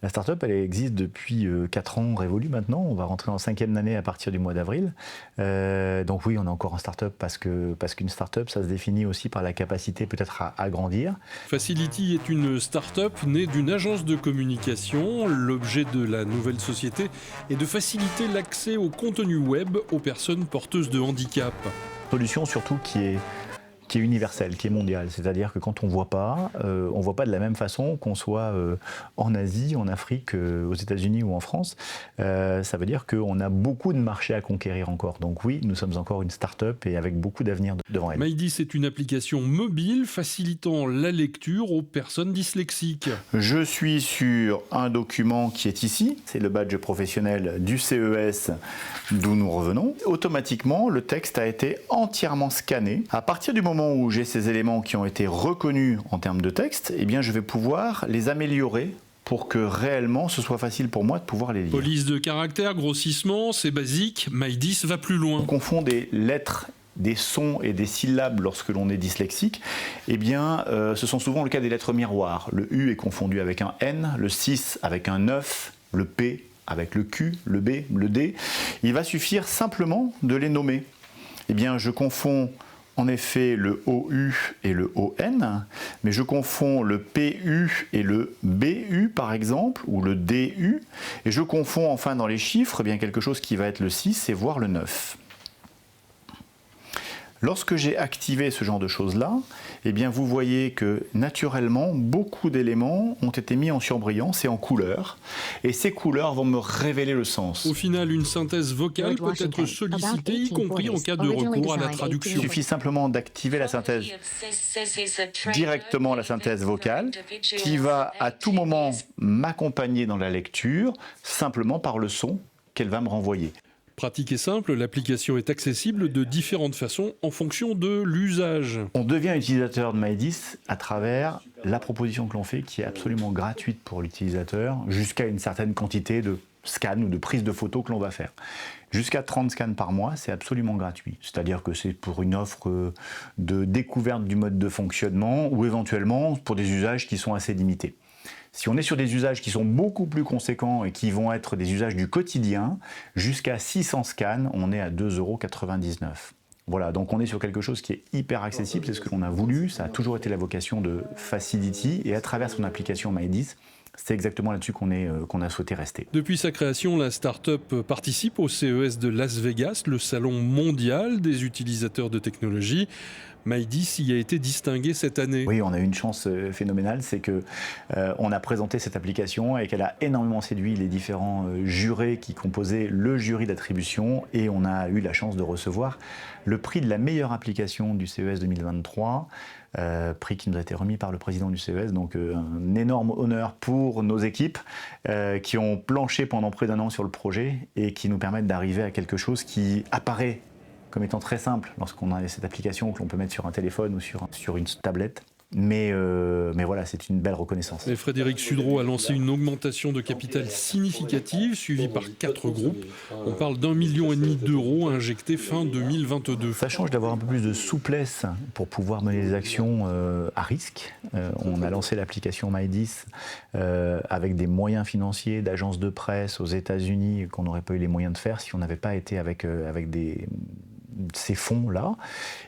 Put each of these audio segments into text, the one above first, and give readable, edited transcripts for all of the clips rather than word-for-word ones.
La start-up, elle existe depuis 4 ans révolus maintenant. On va rentrer dans la 5e année à partir du mois d'avril. Donc oui, on est encore en start-up parce qu'une start-up, ça se définit aussi par la capacité peut-être à grandir. Facility est une start-up née d'une agence de communication. L'objet de la nouvelle société est de faciliter l'accès au contenu web aux personnes porteuses de handicap. Solution surtout qui est universelle, qui est mondiale. C'est-à-dire que quand on ne voit pas de la même façon qu'on soit en Asie, en Afrique, aux États-Unis ou en France. Ça veut dire qu'on a beaucoup de marchés à conquérir encore. Donc oui, nous sommes encore une start-up et avec beaucoup d'avenir devant elle. Maïdis est une application mobile facilitant la lecture aux personnes dyslexiques. Je suis sur un document qui est ici, c'est le badge professionnel du CES d'où nous revenons. Automatiquement, le texte a été entièrement scanné. À partir du moment où j'ai ces éléments qui ont été reconnus en termes de texte, eh bien je vais pouvoir les améliorer pour que réellement ce soit facile pour moi de pouvoir les lire. Police de caractère, grossissement, c'est basique. Maïdis va plus loin. On confond des lettres, des sons et des syllabes lorsque l'on est dyslexique, eh bien, ce sont souvent le cas des lettres miroirs. Le U est confondu avec un N, le 6 avec un 9, le P avec le Q, le B, le D. Il va suffire simplement de les nommer. Eh bien, je confonds en effet le OU et le ON, mais je confonds le PU et le BU par exemple, ou le DU, et je confonds enfin dans les chiffres eh bien, quelque chose qui va être le 6 et voire le 9. Lorsque j'ai activé ce genre de choses-là, eh bien vous voyez que naturellement, beaucoup d'éléments ont été mis en surbrillance et en couleur, et ces couleurs vont me révéler le sens. Au final, une synthèse vocale peut être sollicitée, y compris en cas de recours à la traduction. Il suffit simplement d'activer la synthèse directement, la synthèse vocale, qui va à tout moment m'accompagner dans la lecture, simplement par le son qu'elle va me renvoyer. Pratique et simple, l'application est accessible de différentes façons en fonction de l'usage. On devient utilisateur de Maïdis à travers la proposition que l'on fait, qui est absolument gratuite pour l'utilisateur, jusqu'à une certaine quantité de scans ou de prises de photos que l'on va faire. Jusqu'à 30 scans par mois, c'est absolument gratuit. C'est-à-dire que c'est pour une offre de découverte du mode de fonctionnement ou éventuellement pour des usages qui sont assez limités. Si on est sur des usages qui sont beaucoup plus conséquents et qui vont être des usages du quotidien, jusqu'à 600 scans, on est à 2,99 €. Voilà, donc on est sur quelque chose qui est hyper accessible, c'est ce que l'on a voulu, ça a toujours été la vocation de Facility, et à travers son application Maïdis, c'est exactement là-dessus qu'on a souhaité rester. Depuis sa création, la start-up participe au CES de Las Vegas, le salon mondial des utilisateurs de technologie. Maïdis y a été distingué cette année. Oui, on a eu une chance phénoménale, c'est qu'on a présenté cette application et qu'elle a énormément séduit les différents jurés qui composaient le jury d'attribution, et on a eu la chance de recevoir le prix de la meilleure application du CES 2023, prix qui nous a été remis par le président du CES, donc un énorme honneur pour nos équipes qui ont planché pendant près d'1 an sur le projet et qui nous permettent d'arriver à quelque chose qui apparaît comme étant très simple lorsqu'on a cette application que l'on peut mettre sur un téléphone ou sur une tablette. Mais voilà, c'est une belle reconnaissance. Et Frédéric Sudreau a lancé une augmentation de capital significative, suivie par 4 groupes. On parle d'1,5 million d'euros injectés fin 2022. Ça change d'avoir un peu plus de souplesse pour pouvoir mener des actions à risque. On a lancé l'application Maïdis avec des moyens financiers d'agences de presse aux États-Unis qu'on n'aurait pas eu les moyens de faire si on n'avait pas été avec ces fonds-là.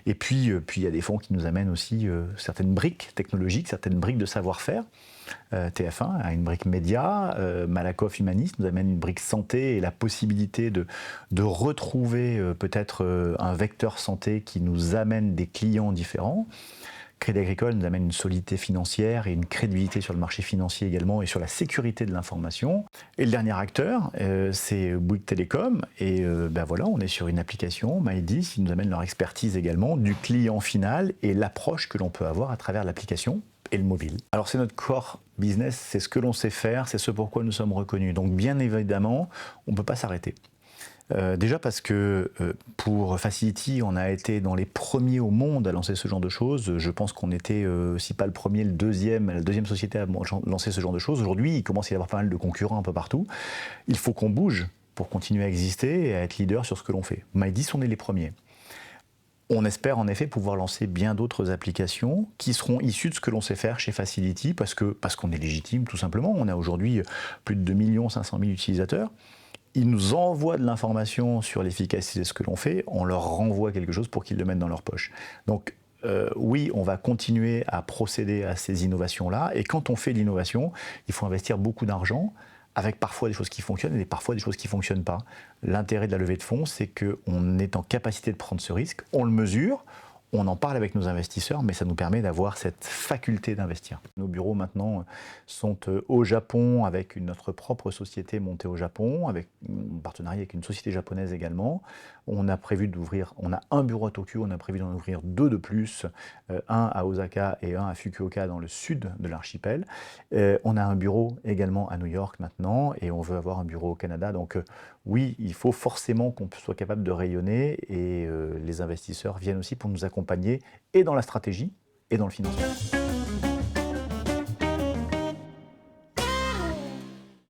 Et puis, il y a des fonds qui nous amènent aussi certaines briques technologiques, certaines briques de savoir-faire. TF1 a une brique média, Malakoff Humanis nous amène une brique santé et la possibilité de retrouver peut-être un vecteur santé qui nous amène des clients différents. Crédit Agricole nous amène une solidité financière et une crédibilité sur le marché financier également et sur la sécurité de l'information. Et le dernier acteur, c'est Bouygues Télécom. Et voilà, on est sur une application, Maïdis, qui nous amène leur expertise également du client final et l'approche que l'on peut avoir à travers l'application et le mobile. Alors c'est notre core business, c'est ce que l'on sait faire, c'est ce pourquoi nous sommes reconnus. Donc bien évidemment, on ne peut pas s'arrêter. Déjà parce que pour Facility, on a été dans les premiers au monde à lancer ce genre de choses. Je pense qu'on était, si pas le premier, la deuxième société à lancer ce genre de choses. Aujourd'hui, il commence à y avoir pas mal de concurrents un peu partout. Il faut qu'on bouge pour continuer à exister et à être leader sur ce que l'on fait. Maïdis, on est les premiers. On espère en effet pouvoir lancer bien d'autres applications qui seront issues de ce que l'on sait faire chez Facility parce qu'on est légitime tout simplement. On a aujourd'hui plus de 2 500 000 utilisateurs. Ils nous envoient de l'information sur l'efficacité de ce que l'on fait, on leur renvoie quelque chose pour qu'ils le mettent dans leur poche. Donc oui, on va continuer à procéder à ces innovations-là, et quand on fait de l'innovation, il faut investir beaucoup d'argent, avec parfois des choses qui fonctionnent et parfois des choses qui ne fonctionnent pas. L'intérêt de la levée de fonds, c'est qu'on est en capacité de prendre ce risque, on le mesure, on en parle avec nos investisseurs, mais ça nous permet d'avoir cette faculté d'investir. Nos bureaux maintenant sont au Japon avec notre propre société montée au Japon, avec un partenariat avec une société japonaise également. On a un bureau à Tokyo, on a prévu d'en ouvrir 2 de plus, un à Osaka et un à Fukuoka dans le sud de l'archipel. On a un bureau également à New York maintenant et on veut avoir un bureau au Canada. Donc oui, il faut forcément qu'on soit capable de rayonner et les investisseurs viennent aussi pour nous accompagner et dans la stratégie et dans le financement.